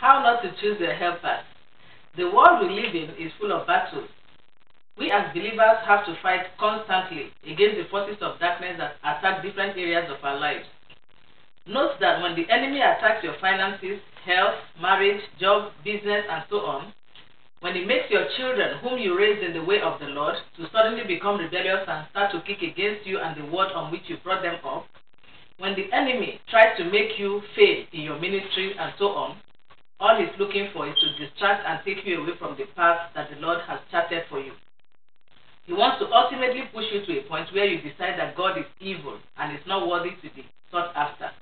How not to choose your helpers. The world we live in is full of battles. We as believers have to fight constantly against the forces of darkness that attack different areas of our lives. Note that when the enemy attacks your finances, health, marriage, job, business, and so on, when he makes your children, whom you raised in the way of the Lord, to suddenly become rebellious and start to kick against you and the word on which you brought them up, when the enemy tries to make you fail in your ministry and so on, all he's looking for is to distract and take you away from the path that the Lord has charted for you. He wants to ultimately push you to a point where you decide that God is evil and is not worthy to be sought after.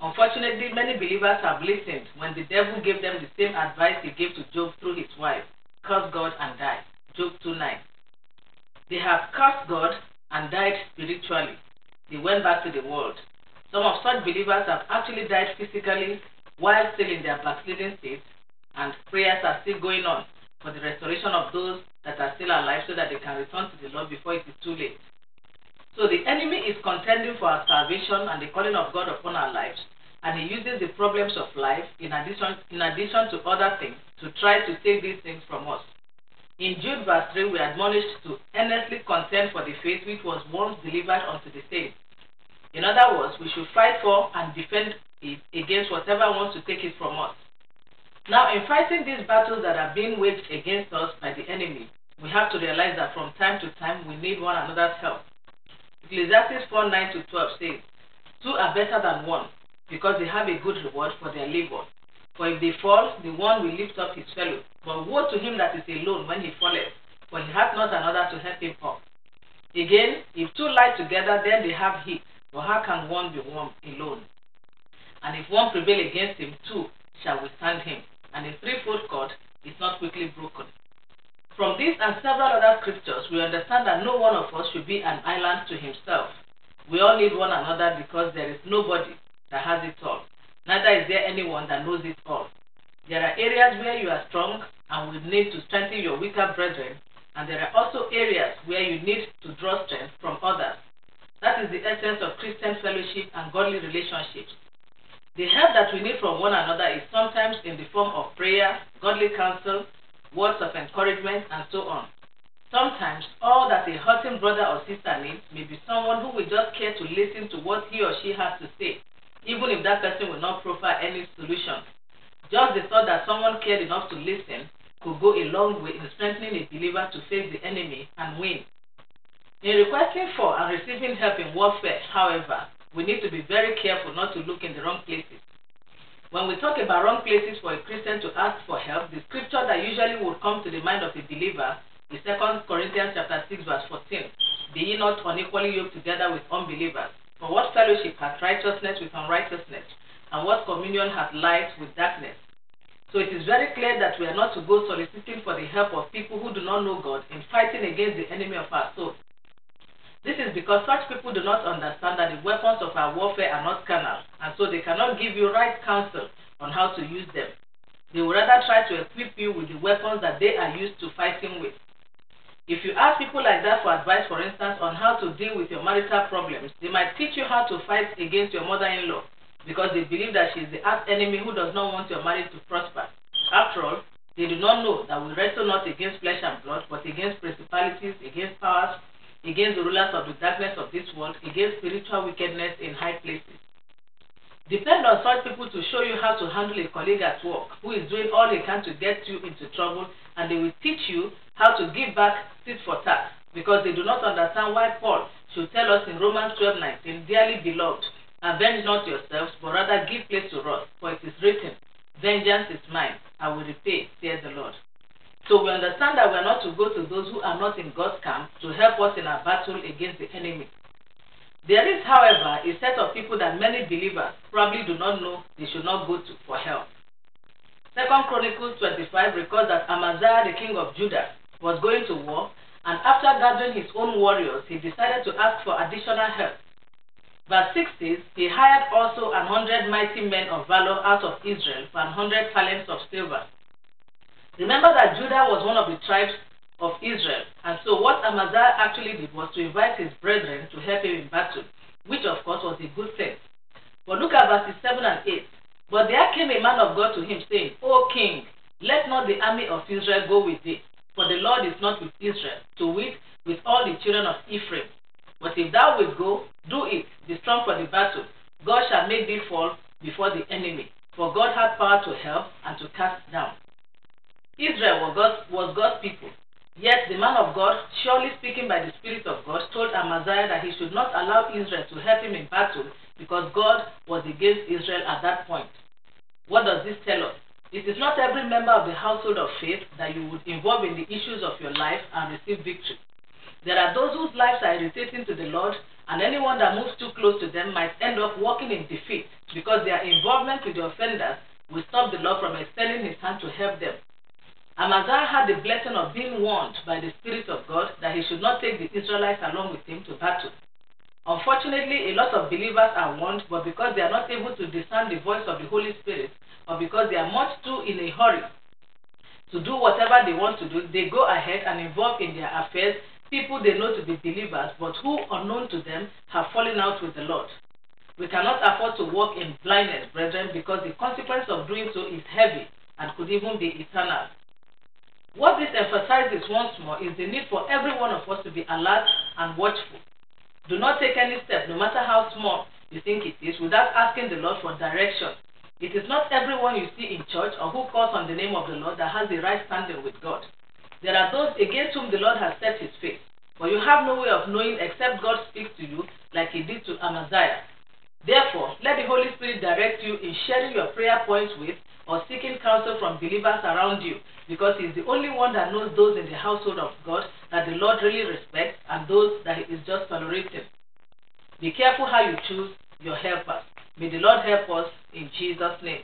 Unfortunately, many believers have listened when the devil gave them the same advice he gave to Job through his wife: curse God and die. Job 2:9. They have cursed God and died spiritually. They went back to the world. Some of such believers have actually died physically while still in their backsliding state, and prayers are still going on for the restoration of those that are still alive so that they can return to the Lord before it is too late. So the enemy is contending for our salvation and the calling of God upon our lives, and he uses the problems of life in addition to other things to try to take these things from us. In Jude verse 3, we are admonished to earnestly contend for the faith which was once delivered unto the saints. In other words, we should fight for and defend it against whatever wants to take it from us. Now, in fighting these battles that are being waged against us by the enemy, we have to realize that from time to time we need one another's help. Ecclesiastes 4:9-12 says, "Two are better than one, because they have a good reward for their labor. For if they fall, the one will lift up his fellow. But woe to him that is alone when he falleth, for he hath not another to help him up. Again, if two lie together, then they have heat. But how can one be warm alone? And if one prevail against him, two shall withstand him. And a threefold cord is not quickly broken." From this and several other scriptures, we understand that no one of us should be an island to himself. We all need one another because there is nobody that has it all. Neither is there anyone that knows it all. There are areas where you are strong and will need to strengthen your weaker brethren, and there are also areas where you need to draw strength from others. That is the essence of Christian fellowship and godly relationships. The help that we need from one another is sometimes in the form of prayer, godly counsel, words of encouragement, and so on. Sometimes, all that a hurting brother or sister needs may be someone who will just care to listen to what he or she has to say, even if that person will not proffer any solution. Just the thought that someone cared enough to listen could go a long way in strengthening a believer to face the enemy and win. In requesting for and receiving help in warfare, however, we need to be very careful not to look in the wrong places. When we talk about wrong places for a Christian to ask for help, the scripture that usually would come to the mind of a believer is 2 Corinthians chapter 6 verse 14. "Be ye not unequally yoked together with unbelievers? For what fellowship hath righteousness with unrighteousness? And what communion hath light with darkness?" So it is very clear that we are not to go soliciting for the help of people who do not know God in fighting against the enemy of our soul. This is because such people do not understand that the weapons of our warfare are not carnal, and so they cannot give you right counsel on how to use them. They will rather try to equip you with the weapons that they are used to fighting with. If you ask people like that for advice, for instance, on how to deal with your marital problems, they might teach you how to fight against your mother-in-law because they believe that she is the arch enemy who does not want your marriage to prosper. After all, they do not know that we wrestle not against flesh and blood, but against principalities, against powers, against the rulers of the darkness of this world, against spiritual wickedness in high places. Depend on such people to show you how to handle a colleague at work who is doing all he can to get you into trouble, and they will teach you how to give back tit for tat, because they do not understand why Paul should tell us in Romans 12:19, "Dearly beloved, avenge not yourselves, but rather give place to wrath, for it is written, Vengeance is mine, I will repay, saith the Lord." So we understand that we are not to go to those who are not in God's camp to help us in our battle against the enemy. There is, however, a set of people that many believers probably do not know they should not go to for help. 2 Chronicles 25 records that Amaziah, the king of Judah, was going to war, and after gathering his own warriors, he decided to ask for additional help. Verse 6 says, "He hired also 100 mighty men of valor out of Israel for 100 talents of silver." Remember that Judah was one of the tribes of Israel, and so what Amaziah actually did was to invite his brethren to help him in battle, which of course was a good thing. But look at verses 7 and 8. But there came a man of God to him, saying, O king, let not the army of Israel go with thee, for the Lord is not with Israel, to wit, with all the children of Ephraim. But if thou wilt go, do it, be strong for the battle. God shall make thee fall before the enemy, for God hath power to help and to cast down. Israel was God's people. Yet the man of God, surely speaking by the Spirit of God, told Amaziah that he should not allow Israel to help him in battle, because God was against Israel at that point. What does this tell us? It is not every member of the household of faith that you would involve in the issues of your life and receive victory. There are those whose lives are irritating to the Lord, and anyone that moves too close to them might end up walking in defeat, because their involvement with the offenders will stop the Lord from extending his hand to help them. Amaziah had the blessing of being warned by the Spirit of God that he should not take the Israelites along with him to battle. Unfortunately, a lot of believers are warned, but because they are not able to discern the voice of the Holy Spirit, or because they are much too in a hurry to do whatever they want to do, they go ahead and involve in their affairs people they know to be believers, but who, unknown to them, have fallen out with the Lord. We cannot afford to walk in blindness, brethren, because the consequence of doing so is heavy and could even be eternal. What this emphasizes once more is the need for every one of us to be alert and watchful. Do not take any step, no matter how small you think it is, without asking the Lord for direction. It is not everyone you see in church or who calls on the name of the Lord that has the right standing with God. There are those against whom the Lord has set his face, but you have no way of knowing except God speaks to you like he did to Amaziah. Therefore, let the Holy Spirit direct you in sharing your prayer points with or seeking counsel from believers around you, because he is the only one that knows those in the household of God that the Lord really respects and those that he is just tolerating. Be careful how you choose your helpers. May the Lord help us in Jesus' name.